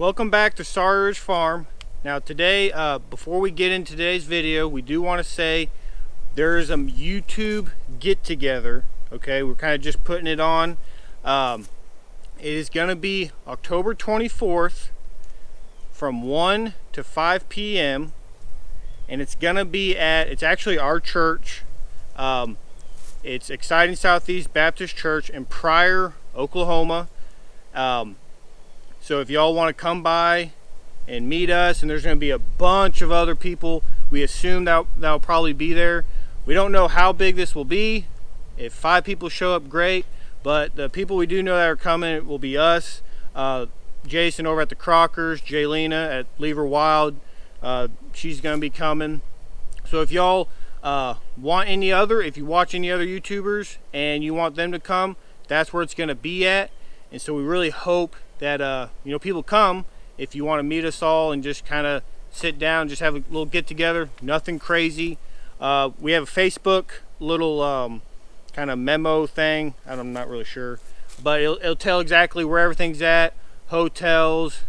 Welcome back to Sawyer Farm. Now today, before we get into today's video, we do want to say there is a YouTube get-together. Okay, we're kind of just putting it on. It is going to be October 24th from 1 to 5 p.m. and it's going to be it's actually our church. It's Exciting Southeast Baptist Church in Pryor, Oklahoma. So if y'all want to come by and meet us, and there's going to be a bunch of other people, we assume that'll probably be there. We don't know how big this will be. If 5 people show up, great, but the people we do know that are coming will be us, Jason over at the Crockers, Jaylena at Lever Wild, she's going to be coming. So if y'all if you watch any other YouTubers and you want them to come, that's where it's going to be at. And so we really hope that people come. If you want to meet us all and just kind of sit down, just have a little get together, nothing crazy. We have a Facebook little kind of memo thing. I'm not really sure, but it'll tell exactly where everything's at, hotels,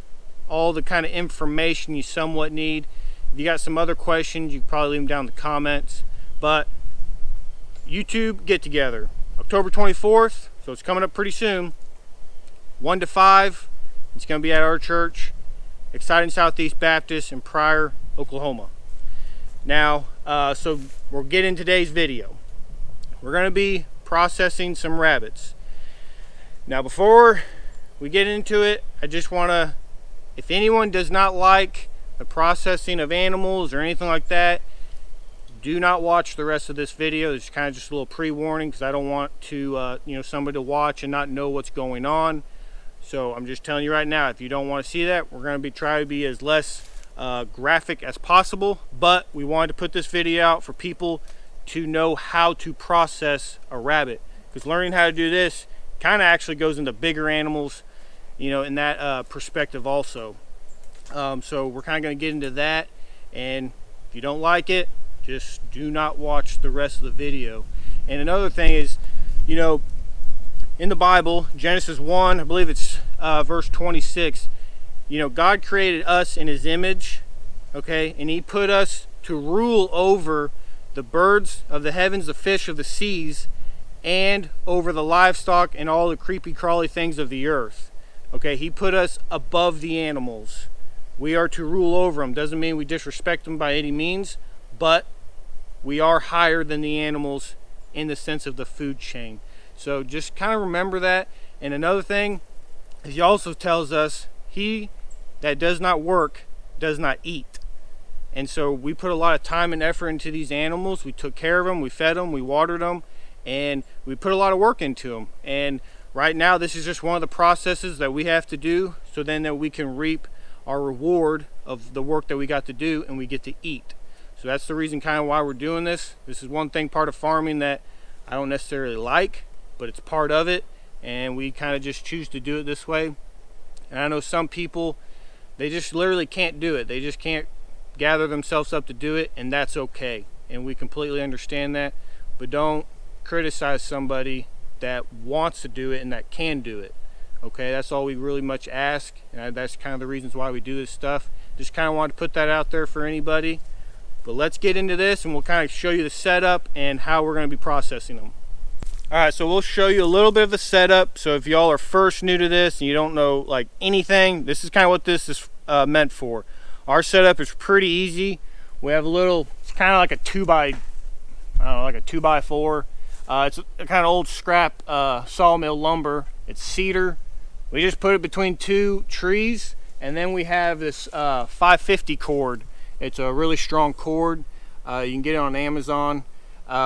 all the kind of information you somewhat need. If you got some other questions, you can probably leave them down in the comments. But YouTube get together October 24th, so it's coming up pretty soon. 1 to 5. It's going to be at our church, Exciting Southeast Baptist in Pryor, Oklahoma. Now, so we'll get in today's video. We're going to be processing some rabbits. Now, before we get into it, I just want to, if anyone does not like the processing of animals or anything like that, do not watch the rest of this video. It's kind of just a little pre-warning because I don't want to, somebody to watch and not know what's going on. So I'm just telling you right now, if you don't want to see that, we're going to try to be as less graphic as possible. But we wanted to put this video out for people to know how to process a rabbit, because learning how to do this kind of actually goes into bigger animals, in that perspective also. So we're kind of going to get into that, and if you don't like it, just do not watch the rest of the video. And another thing is, in the Bible, Genesis 1, I believe it's verse 26, God created us in his image, okay, and he put us to rule over the birds of the heavens, the fish of the seas, and over the livestock and all the creepy crawly things of the earth. Okay, he put us above the animals. We are to rule over them. Doesn't mean we disrespect them by any means, but we are higher than the animals in the sense of the food chain. So just kind of remember that. And another thing is, he also tells us, he that does not work does not eat. And so we put a lot of time and effort into these animals. We took care of them, we fed them, we watered them, and we put a lot of work into them. And right now, this is just one of the processes that we have to do, so then that we can reap our reward of the work that we got to do, and we get to eat. So that's the reason kind of why we're doing this. This is one thing, part of farming, that I don't necessarily like, but it's part of it, and we kind of just choose to do it this way. And I know some people, they just literally can't do it. They just can't gather themselves up to do it, and that's okay, and we completely understand that. But don't criticize somebody that wants to do it and that can do it. Okay, that's all we really much ask, and that's kind of the reasons why we do this stuff. Just kind of wanted to put that out there for anybody. But let's get into this, and we'll kind of show you the setup and how we're going to be processing them. Alright, so we'll show you a little bit of the setup. So if y'all are first new to this and you don't know like anything, this is kind of what this is meant for. Our setup is pretty easy. We have a little, it's kind of like a 2x4. It's a kind of old scrap sawmill lumber. It's cedar. We just put it between 2 trees, and then we have this 550 cord. It's a really strong cord. You can get it on Amazon.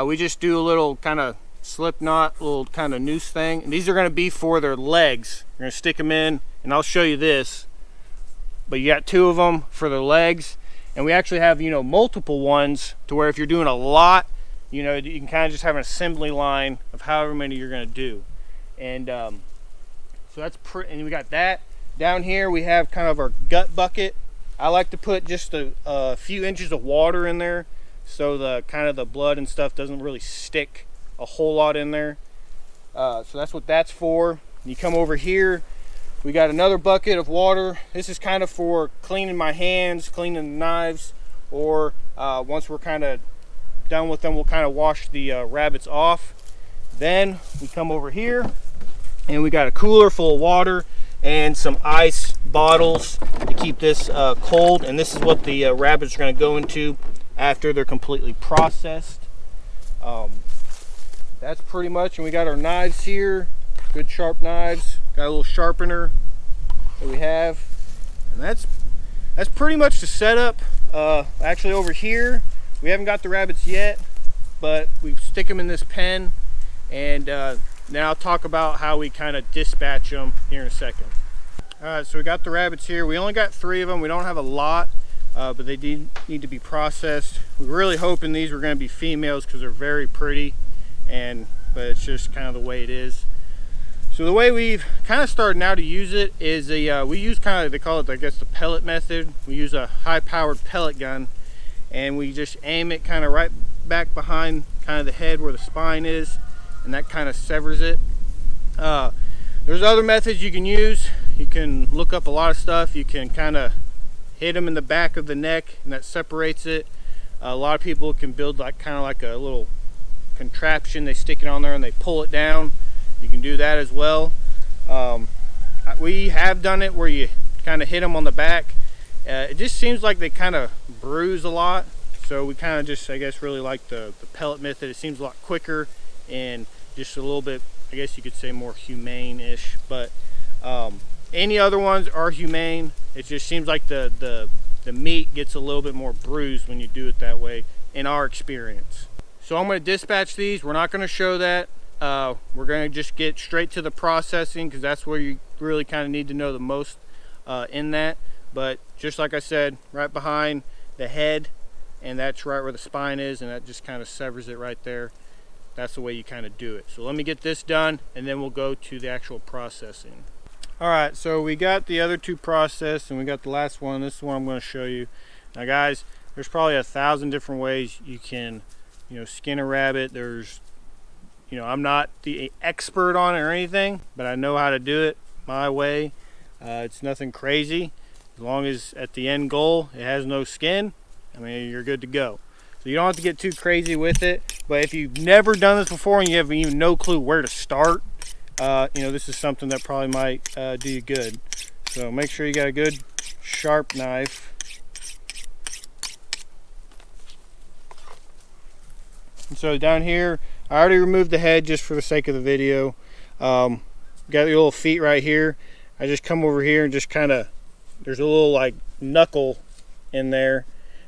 We just do a little kind of slip knot, little kind of noose thing, and these are going to be for their legs. You're going to stick them in, and I'll show you this, but you got 2 of them for their legs. And we actually have multiple ones, to where if you're doing a lot, you can kind of just have an assembly line of however many you're going to do. And so that's pretty. And we got that down here. We have kind of our gut bucket. I like to put just a few inches of water in there, so the kind of the blood and stuff doesn't really stick a whole lot in there. So that's what that's for. You come over here, We got another bucket of water. This is kind of for cleaning my hands, cleaning the knives, or once we're kind of done with them, we'll kind of wash the rabbits off. Then we come over here and we got a cooler full of water and some ice bottles to keep this cold. And this is what the rabbits are going to go into after they're completely processed. That's pretty much, and we got our knives here, good sharp knives. Got a little sharpener that we have, and that's pretty much the setup. Actually over here, we haven't got the rabbits yet, but we stick them in this pen, and now I'll talk about how we kind of dispatch them here in a second. All right, so we got the rabbits here. We only got 3 of them. We don't have a lot, but they need to be processed. We're really hoping these were going to be females because they're very pretty, but it's just kind of the way it is. So the way we've kind of started now to use it is we use kind of, they call it, I guess, the pellet method. We use a high-powered pellet gun, and we just aim it kind of right back behind kind of the head where the spine is, and that kind of severs it. There's other methods you can use. You can look up a lot of stuff. You can kind of hit them in the back of the neck, and that separates it. A lot of people can build kind of like a little contraption. They stick it on there and they pull it down. You can do that as well. We have done it where you kind of hit them on the back. It just seems like they kind of bruise a lot, so we kind of just, I guess, really like the pellet method. It seems a lot quicker and just a little bit, I guess you could say, more humane-ish. But any other ones are humane. It just seems like the meat gets a little bit more bruised when you do it that way, in our experience. So I'm going to dispatch these. We're not going to show that. We're going to just get straight to the processing, because that's where you really kind of need to know the most in that. But just like I said, right behind the head, and that's right where the spine is, and that just kind of severs it right there. That's the way you kind of do it. So let me get this done, and then we'll go to the actual processing. All right, so we got the other 2 processed, and we got the last one. This is what I'm going to show you. Now guys, there's probably 1,000 different ways you can, skin a rabbit. There's, I'm not the expert on it or anything, but I know how to do it my way. It's nothing crazy. As long as at the end goal it has no skin, I mean, you're good to go. So you don't have to get too crazy with it. But if you've never done this before and you have even no clue where to start, this is something that probably might do you good. So make sure you got a good sharp knife. And so down here, I already removed the head just for the sake of the video. Got your little feet right here. I just come over here and just kind of, there's a little like knuckle in there.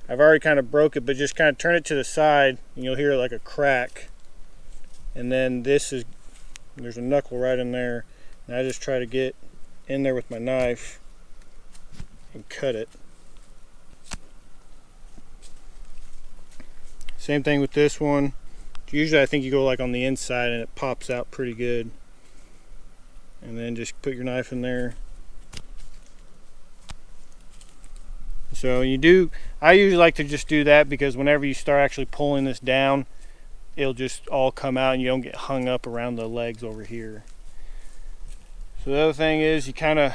I've already kind of broke it, but just kind of turn it to the side and you'll hear like a crack. And then there's a knuckle right in there. And I just try to get in there with my knife and cut it. Same thing with this one. Usually I think you go like on the inside and it pops out pretty good. And then just put your knife in there. So I usually like to just do that, because whenever you start actually pulling this down, it'll just all come out and you don't get hung up around the legs over here. So the other thing is, you kind of,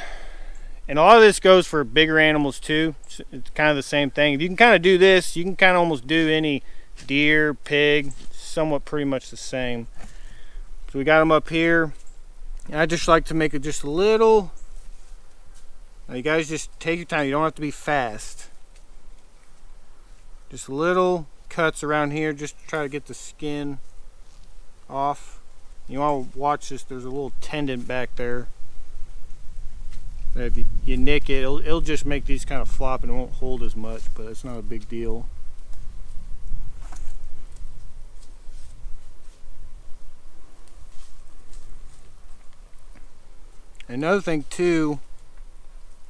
and a lot of this goes for bigger animals too. It's kind of the same thing. If you can kind of do this, you can kind of almost do any deer, pig, somewhat pretty much the same. So we got them up here. And I just like to make it just a little. Now you guys just take your time. You don't have to be fast. Just little cuts around here, just to try to get the skin off. You want to watch this. There's a little tendon back there. If you nick it, it'll just make these kind of flop and it won't hold as much, but it's not a big deal. Another thing too,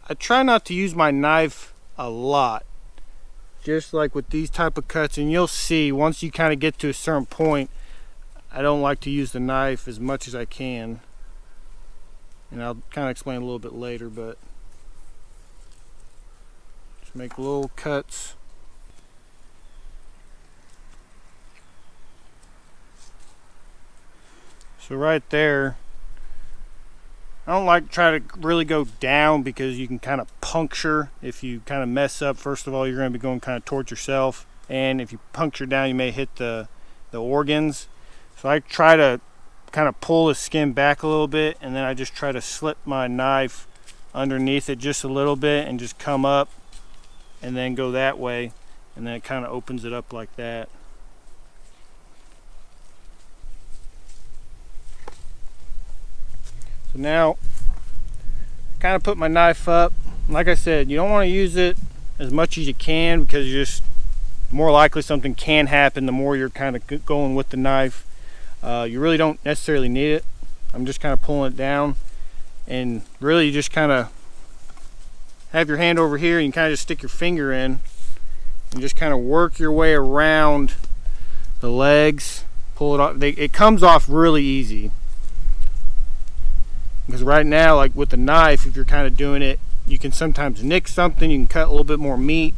I try not to use my knife a lot, just like with these type of cuts, and you'll see once you kind of get to a certain point, I don't like to use the knife as much as I can, and I'll kind of explain a little bit later, but just make little cuts. So right there, I don't like to try to really go down because you can kind of puncture. If you kind of mess up, first of all, you're going to be going kind of towards yourself, and if you puncture down, you may hit the organs. So I try to kind of pull the skin back a little bit, and then I just try to slip my knife underneath it just a little bit and just come up and then go that way, and then it kind of opens it up like that. So now kind of put my knife up. Like I said, you don't want to use it as much as you can because you're just more likely something can happen the more you're kind of going with the knife. You really don't necessarily need it. I'm just kind of pulling it down, and really you just kind of have your hand over here and you kind of just stick your finger in and just kind of work your way around the legs, pull it off. It comes off really easy. Because right now, like with the knife, if you're kind of doing it, you can sometimes nick something, you can cut a little bit more meat.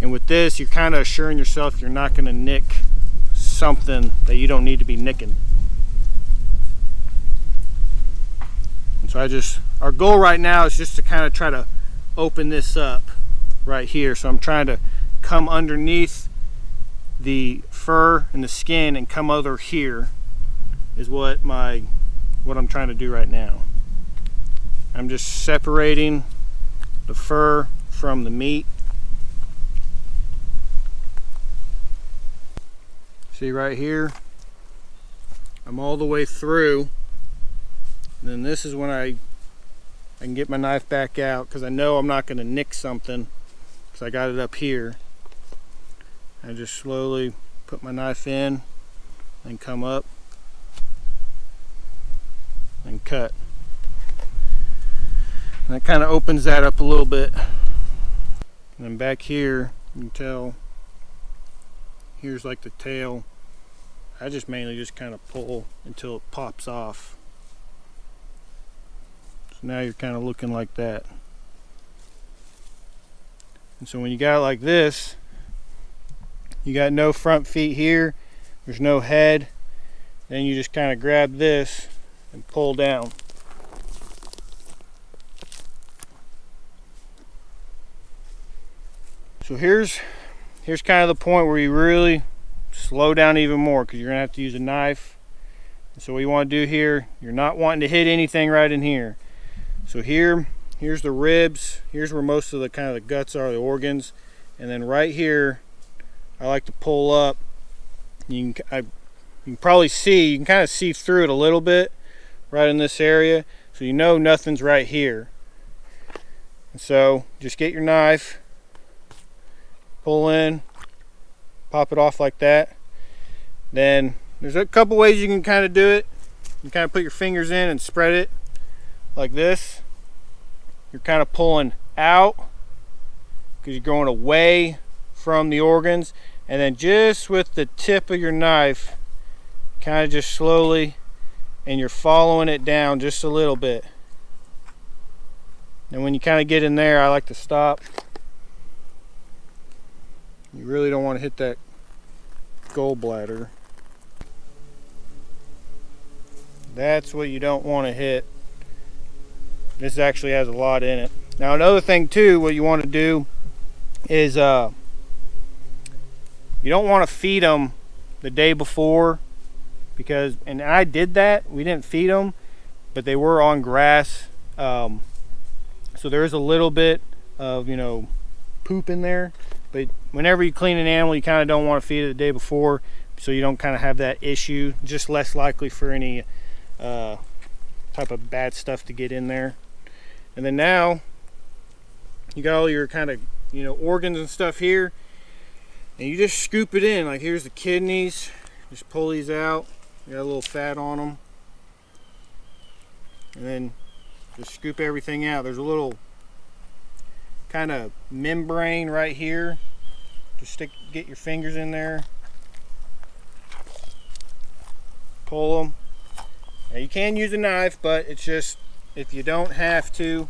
And with this, you're kind of assuring yourself you're not going to nick something that you don't need to be nicking. And so our goal right now is just to kind of try to open this up right here. So I'm trying to come underneath the fur and the skin and come over here is what I'm trying to do right now. I'm just separating the fur from the meat. See right here, I'm all the way through. And then this is when I can get my knife back out because I know I'm not going to nick something because I got it up here. I just slowly put my knife in and come up and cut. And that kind of opens that up a little bit. And then back here, you can tell, here's like the tail. I just mainly just kind of pull until it pops off. So now you're kind of looking like that. And so when you got it like this, you got no front feet here, there's no head, then you just kind of grab this and pull down. So here's kind of the point where you really slow down even more because you're going to have to use a knife. And so what you want to do here, you're not wanting to hit anything right in here. So here's the ribs, here's where most of the kind of the guts are, the organs, and then right here I like to pull up. You can probably see, you can kind of see through it a little bit right in this area, so you know nothing's right here. And so just get your knife, pull in, pop it off like that. Then there's a couple ways you can kind of do it. You kind of put your fingers in and spread it like this. You're kind of pulling out because you're going away from the organs, and then just with the tip of your knife, kind of just slowly, and you're following it down just a little bit. And when you kind of get in there, I like to stop. You really don't want to hit that gallbladder. That's what you don't want to hit. This actually has a lot in it. Now another thing too, what you want to do is you don't want to feed them the day before, because, and I did that, we didn't feed them, but they were on grass, so there is a little bit of, you know, poop in there. But whenever you clean an animal, you kind of don't want to feed it the day before, so you don't kind of have that issue. Just less likely for any type of bad stuff to get in there. And then now you got all your kind of, you know, organs and stuff here, and you just scoop it in. Like here's the kidneys, just pull these out. You got a little fat on them, and then just scoop everything out. There's a little kind of membrane right here. Just get your fingers in there, pull them. Now you can use a knife, but it's just, if you don't have to,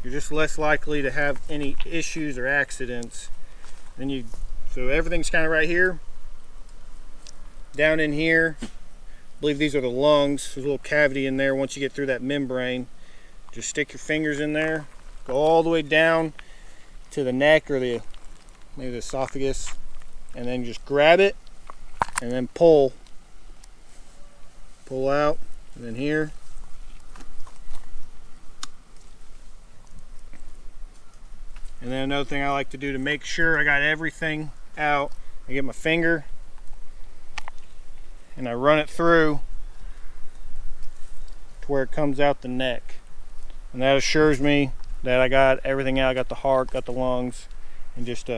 you're just less likely to have any issues or accidents. Then so everything's kind of right here, down in here. I believe these are the lungs. There's a little cavity in there once you get through that membrane. Just stick your fingers in there, go all the way down to the neck or maybe the esophagus, and then just grab it and then pull out, and then here. And then another thing I like to do to make sure I got everything out, I get my finger and I run it through to where it comes out the neck. And that assures me that I got everything out. I got the heart, got the lungs, and just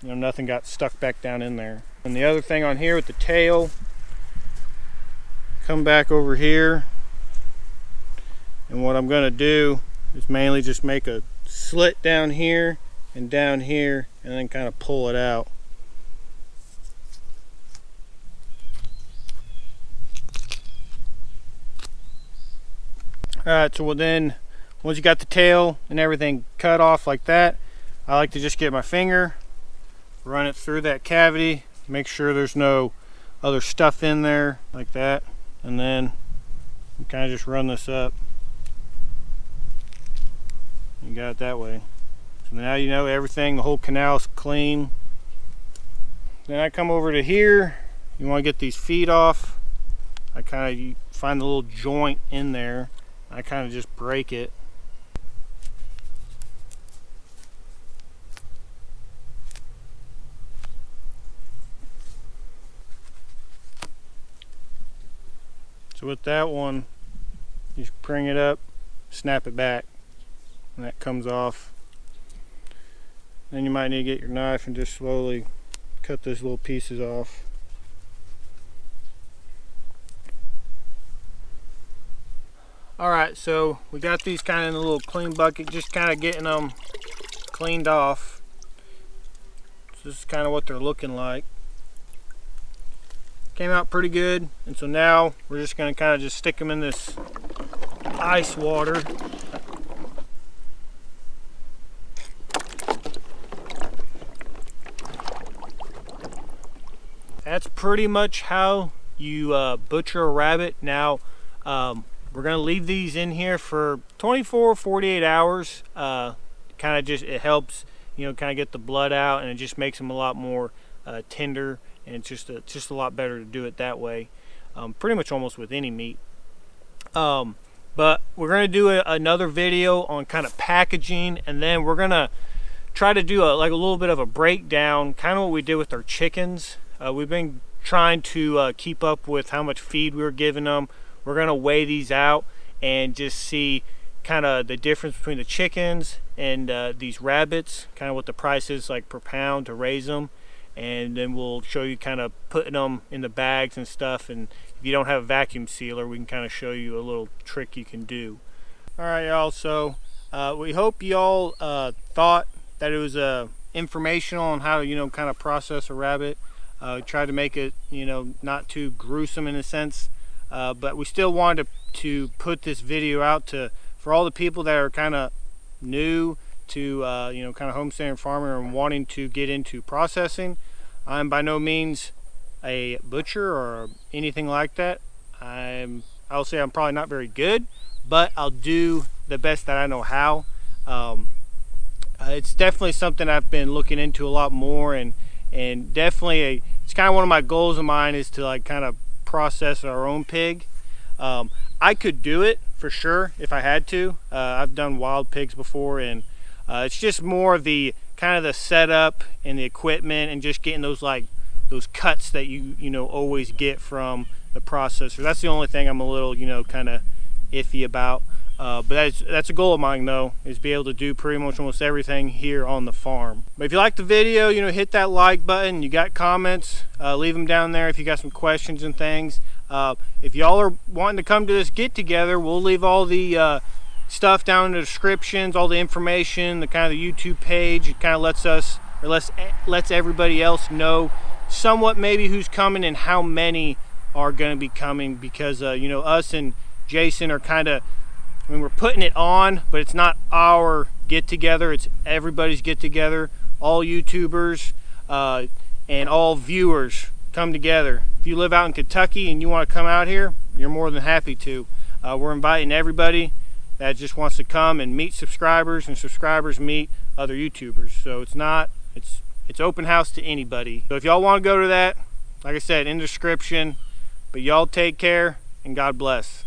nothing got stuck back down in there. And the other thing on here with the tail, come back over here, and what I'm going to do is mainly just make a slit down here, and then kind of pull it out. Alright, so then once you got the tail and everything cut off like that, I like to just get my finger, run it through that cavity, make sure there's no other stuff in there like that, and then you kind of just run this up. You got it that way. So now you know everything, the whole canal's clean. Then I come over to here, you want to get these feet off. I kind of find the little joint in there, I kind of just break it. So with that one, you just bring it up, snap it back, and that comes off. Then you might need to get your knife and just slowly cut those little pieces off. Alright, so we got these kind of in a little clean bucket, just kind of getting them cleaned off. So this is kind of what they're looking like. Came out pretty good, and so now we're just going to kind of just stick them in this ice water. That's pretty much how you butcher a rabbit. Now we're going to leave these in here for 24 48 hours. Kind of just, it helps, kind of get the blood out, and it just makes them a lot more tender, and it's just a lot better to do it that way. Pretty much almost with any meat. But we're going to do another video on kind of packaging, and then we're going to try to do a little bit of a breakdown, kind of what we did with our chickens. We've been trying to keep up with how much feed we were giving them. We're going to weigh these out and just see kind of the difference between the chickens and these rabbits, kind of what the price is like per pound to raise them. And then we'll show you kind of putting them in the bags and stuff. And if you don't have a vacuum sealer, we can kind of show you a little trick you can do. All right, y'all. So we hope y'all thought that it was informational on how to, kind of process a rabbit. Try to make it, not too gruesome in a sense. But we still wanted to put this video out for all the people that are kind of new to kind of homesteading and farming and wanting to get into processing. I'm by no means a butcher or anything like that. I'll say I'm probably not very good, but I'll do the best that I know how. It's definitely something I've been looking into a lot more, and definitely it's kind of one of my goals of mine is to kind of process our own pig. I could do it for sure if I had to. I've done wild pigs before, and it's just more of the kind of the setup and the equipment and just getting those cuts that you always get from the processor. That's the only thing I'm a little kind of iffy about. But that's a goal of mine though, is be able to do pretty much almost everything here on the farm. But if you like the video, hit that like button. You got comments, leave them down there if you got some questions and things. If y'all are wanting to come to this get together, we'll leave all the stuff down in the descriptions, all the information, the kind of the YouTube page. It kind of lets everybody else know somewhat maybe who's coming and how many are going to be coming, because us and Jason are kind of, we're putting it on, but it's not our get together, it's everybody's get together. All YouTubers and all viewers come together. If you live out in Kentucky and you want to come out here, you're more than happy to. We're inviting everybody that just wants to come and meet subscribers, and subscribers meet other YouTubers. So it's open house to anybody. So if y'all want to go to that, like I said, in the description. But y'all take care and God bless.